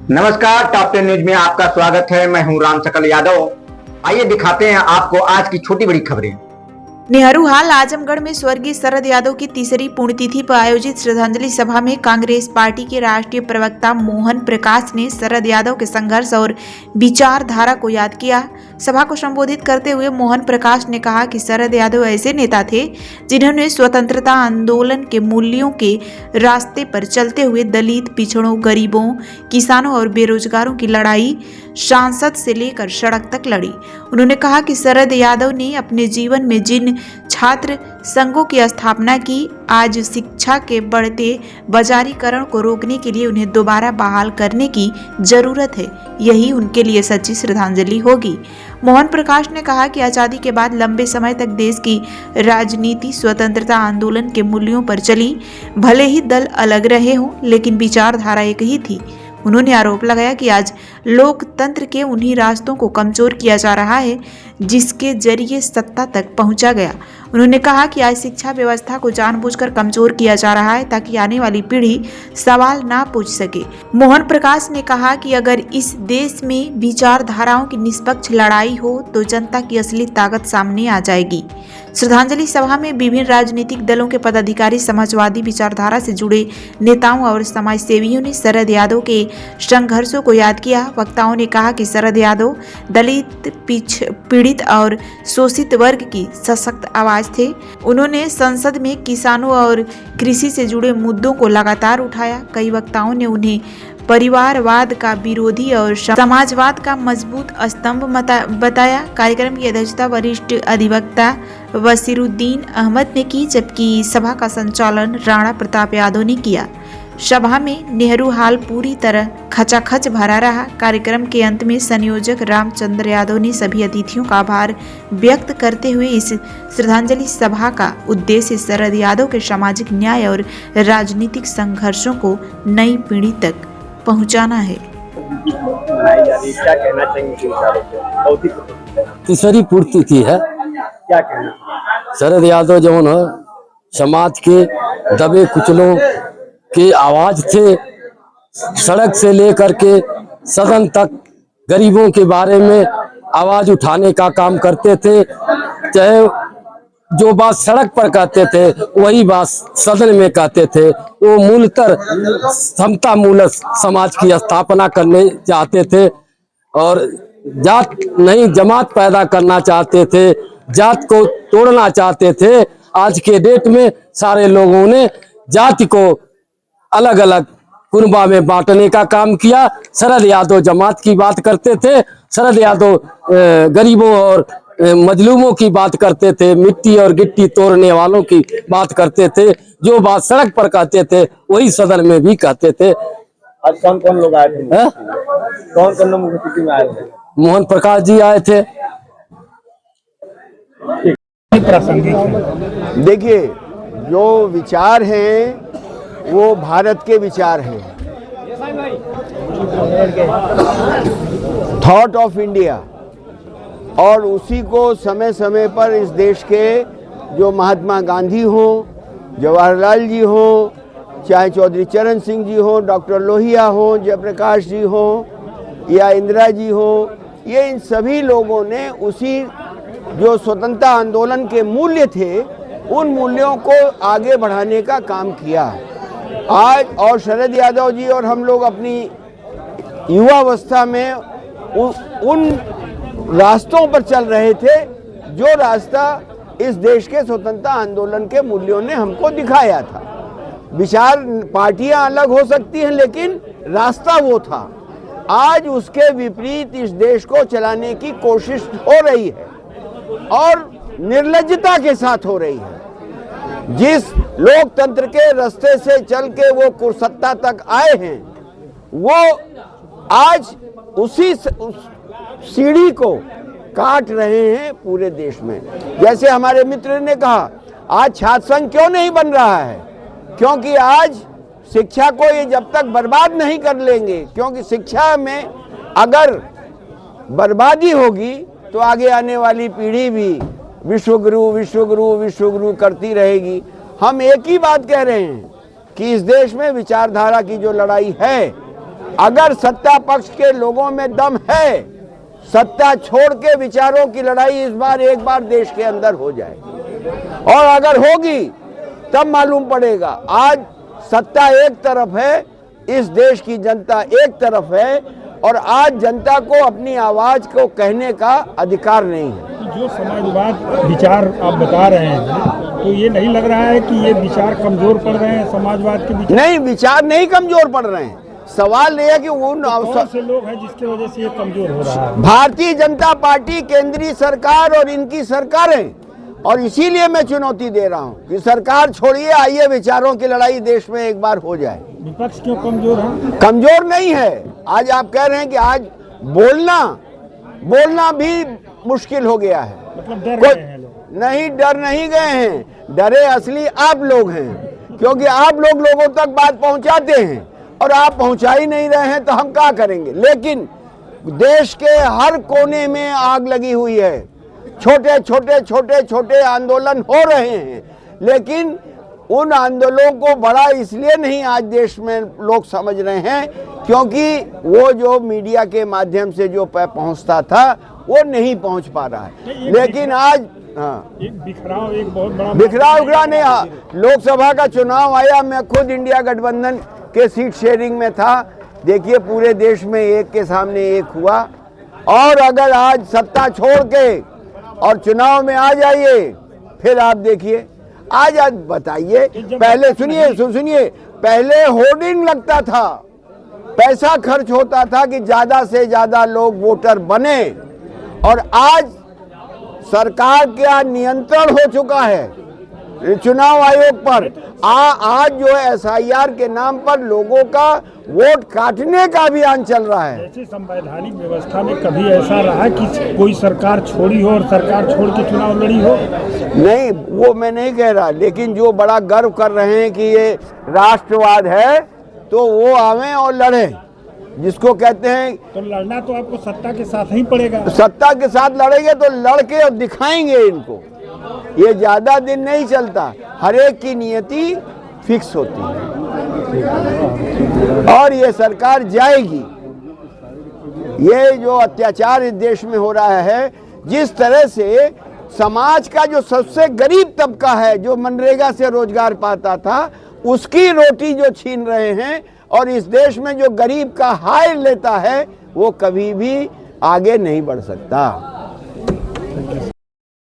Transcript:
नमस्कार, top 10 news में आपका स्वागत है। मैं हूं राम सकल यादव। आइए दिखाते हैं आपको आज की छोटी बड़ी खबरें। नेहरू हाल आजमगढ़ में स्वर्गीय शरद यादव की तीसरी पुण्यतिथि पर आयोजित श्रद्धांजलि सभा में कांग्रेस पार्टी के राष्ट्रीय प्रवक्ता मोहन प्रकाश ने शरद यादव के संघर्ष और विचारधारा को याद किया। सभा को संबोधित करते हुए मोहन प्रकाश ने कहा कि शरद यादव ऐसे नेता थे जिन्होंने स्वतंत्रता आंदोलन के मूल्यों के रास्ते पर चलते हुए दलित, पिछड़ों, गरीबों, किसानों और बेरोजगारों की लड़ाई सांसद से लेकर सड़क तक लड़ी। उन्होंने कहा कि शरद यादव ने अपने जीवन में जिन छात्र संघों की स्थापना की, आज शिक्षा के बढ़ते बाजारीकरण को रोकने के लिए उन्हें दोबारा बहाल करने की जरूरत है। यही उनके लिए सच्ची श्रद्धांजलि होगी। मोहन प्रकाश ने कहा कि आजादी के बाद लंबे समय तक देश की राजनीति स्वतंत्रता आंदोलन के मूल्यों पर चली। भले ही दल अलग रहे हों, लेकिन विचारधारा एक ही थी। उन्होंने आरोप लगाया कि आज लोकतंत्र के उन्हीं रास्तों को कमजोर किया जा रहा है जिसके जरिए सत्ता तक पहुंचा गया। उन्होंने कहा कि आज शिक्षा व्यवस्था को जानबूझकर कमजोर किया जा रहा है ताकि आने वाली पीढ़ी सवाल ना पूछ सके। मोहन प्रकाश ने कहा कि अगर इस देश में विचारधाराओं की निष्पक्ष लड़ाई हो तो जनता की असली ताकत सामने आ जाएगी। श्रद्धांजलि सभा में विभिन्न राजनीतिक दलों के पदाधिकारी, समाजवादी विचारधारा से जुड़े नेताओं और समाज सेवियों ने शरद यादव के संघर्षों को याद किया। वक्ताओं ने कहा कि शरद यादव दलित, पीड़ित और शोषित वर्ग की सशक्त आवाज थे। उन्होंने संसद में किसानों और कृषि से जुड़े मुद्दों को लगातार उठाया। कई वक्ताओं ने उन्हें परिवारवाद का विरोधी और समाजवाद का मजबूत स्तंभ बताया। कार्यक्रम की अध्यक्षता वरिष्ठ अधिवक्ता वसीरुद्दीन अहमद ने की, जबकि सभा का संचालन राणा प्रताप यादव ने किया। सभा में नेहरू हाल पूरी तरह खचाखच भरा रहा। कार्यक्रम के अंत में संयोजक रामचंद्र यादव ने सभी अतिथियों का आभार व्यक्त करते हुए इस श्रद्धांजलि सभा का उद्देश्य शरद यादव के सामाजिक न्याय और राजनीतिक संघर्षों को नई पीढ़ी तक पहुंचाना है। क्या कहना चाहिए? तीसरी पूर्ति है। क्या कहना? शरद यादव जो है समाज के दबे कुचलों की आवाज थे। सड़क से लेकर के सदन तक गरीबों के बारे में आवाज उठाने का काम करते थे। चाहे जो बात सड़क पर कहते थे वही बात सदन में कहते थे। वो मूलतः समता मूलक समाज की स्थापना करने चाहते थे और जात नहीं जमात पैदा करना चाहते थे, जात को तोड़ना चाहते थे। आज के डेट में सारे लोगों ने जाति को अलग अलग कुनबा में बांटने का काम किया। शरद यादव जमात की बात करते थे, शरद यादव गरीबों और मजलूमों की बात करते थे, मिट्टी और गिट्टी तोड़ने वालों की बात करते थे। जो बात सड़क पर कहते थे वही सदन में भी कहते थे। आज कौन कौन लोग आए थे? कौन कौन लोग मुख्य में आए थे? मोहन प्रकाश जी आए थे। देखिए, जो विचार हैं वो भारत के विचार हैं। थॉट ऑफ इंडिया, और उसी को समय समय पर इस देश के जो महात्मा गांधी हों, जवाहरलाल जी हों, चाहे चौधरी चरण सिंह जी हों, डॉक्टर लोहिया हों, जयप्रकाश जी हों या इंदिरा जी हों, ये इन सभी लोगों ने उसी जो स्वतंत्रता आंदोलन के मूल्य थे उन मूल्यों को आगे बढ़ाने का काम किया। आज और शरद यादव जी और हम लोग अपनी युवावस्था में उन रास्तों पर चल रहे थे जो रास्ता इस देश के स्वतंत्रता आंदोलन के मूल्यों ने हमको दिखाया था। विचार पार्टियां अलग हो सकती हैं लेकिन रास्ता वो था। आज उसके विपरीत इस देश को चलाने की कोशिश हो रही है और निर्लज्जता के साथ हो रही है। जिस लोकतंत्र के रास्ते से चल के वो कुर्सत्ता तक आए हैं वो आज उसी सीढ़ी को काट रहे हैं पूरे देश में। जैसे हमारे मित्र ने कहा, आज छात्र संघ क्यों नहीं बन रहा है? क्योंकि आज शिक्षा को ये जब तक बर्बाद नहीं कर लेंगे, क्योंकि शिक्षा में अगर बर्बादी होगी तो आगे आने वाली पीढ़ी भी विश्वगुरु विश्वगुरु विश्वगुरु करती रहेगी। हम एक ही बात कह रहे हैं कि इस देश में विचारधारा की जो लड़ाई है अगर सत्ता पक्ष के लोगों में दम है, सत्ता छोड़ के विचारों की लड़ाई इस बार एक बार देश के अंदर हो जाए, और अगर होगी तब मालूम पड़ेगा। आज सत्ता एक तरफ है, इस देश की जनता एक तरफ है, और आज जनता को अपनी आवाज को कहने का अधिकार नहीं है। जो समाजवाद विचार आप बता रहे हैं, तो ये नहीं लग रहा है कि ये विचार कमजोर पड़ रहे हैं? समाजवाद के विचार नहीं, विचार नहीं कमजोर पड़ रहे हैं। सवाल ये है कि उन कौन से लोग हैं जिसकी वजह से ये कमजोर हो रहा है? भारतीय जनता पार्टी, केंद्रीय सरकार और इनकी सरकारें, और इसीलिए मैं चुनौती दे रहा हूं कि सरकार छोड़िए, आइए विचारों की लड़ाई देश में एक बार हो जाए। विपक्ष क्यों कमजोर है? कमजोर नहीं है। आज आप कह रहे हैं कि आज बोलना भी मुश्किल हो गया है। मतलब डर गए हैं लोग? नहीं, डर नहीं गए हैं, डरे असली आप लोग हैं, क्योंकि आप लोगों तक बात पहुंचाते हैं और आप पहुंचा ही नहीं रहे हैं, तो हम क्या करेंगे। लेकिन देश के हर कोने में आग लगी हुई है, छोटे आंदोलन हो रहे हैं, लेकिन उन आंदोलनों को बड़ा इसलिए नहीं आज देश में लोग समझ रहे हैं, क्योंकि वो जो मीडिया के माध्यम से जो पहुंचता था वो नहीं पहुंच पा रहा है। लेकिन आज एक बिखराव, एक बहुत बड़ा बिखराव नहीं। लोकसभा का चुनाव आया, मैं खुद इंडिया गठबंधन के सीट शेयरिंग में था। देखिए, पूरे देश में एक के सामने एक हुआ, और अगर आज सत्ता छोड़ के और चुनाव में आ जाइए, फिर आप देखिए। आज बताइए, पहले सुनिए, पहले होर्डिंग लगता था, पैसा खर्च होता था कि ज्यादा से ज्यादा लोग वोटर बने, और आज सरकार का नियंत्रण हो चुका है चुनाव आयोग पर। आज जो SIR के नाम पर लोगों का वोट काटने का अभियान चल रहा है। ऐसी संवैधानिक व्यवस्था में कभी ऐसा रहा कि कोई सरकार छोड़ी हो और सरकार छोड़ के चुनाव लड़ी हो? नहीं, वो मैं नहीं कह रहा, लेकिन जो बड़ा गर्व कर रहे हैं कि ये राष्ट्रवाद है, तो वो आवे और लड़े, जिसको कहते हैं। तो लड़ना तो आपको सत्ता के साथ ही पड़ेगा। सत्ता के साथ लड़ेंगे तो लड़के और दिखाएंगे इनको। ये ज्यादा दिन नहीं चलता, हर एक की नियति फिक्स होती है, और ये सरकार जाएगी। ये जो अत्याचार इस देश में हो रहा है, जिस तरह से समाज का जो सबसे गरीब तबका है, जो मनरेगा से रोजगार पाता था, उसकी रोटी जो छीन रहे हैं, और इस देश में जो गरीब का हाय लेता है, वो कभी भी आगे नहीं बढ़ सकता।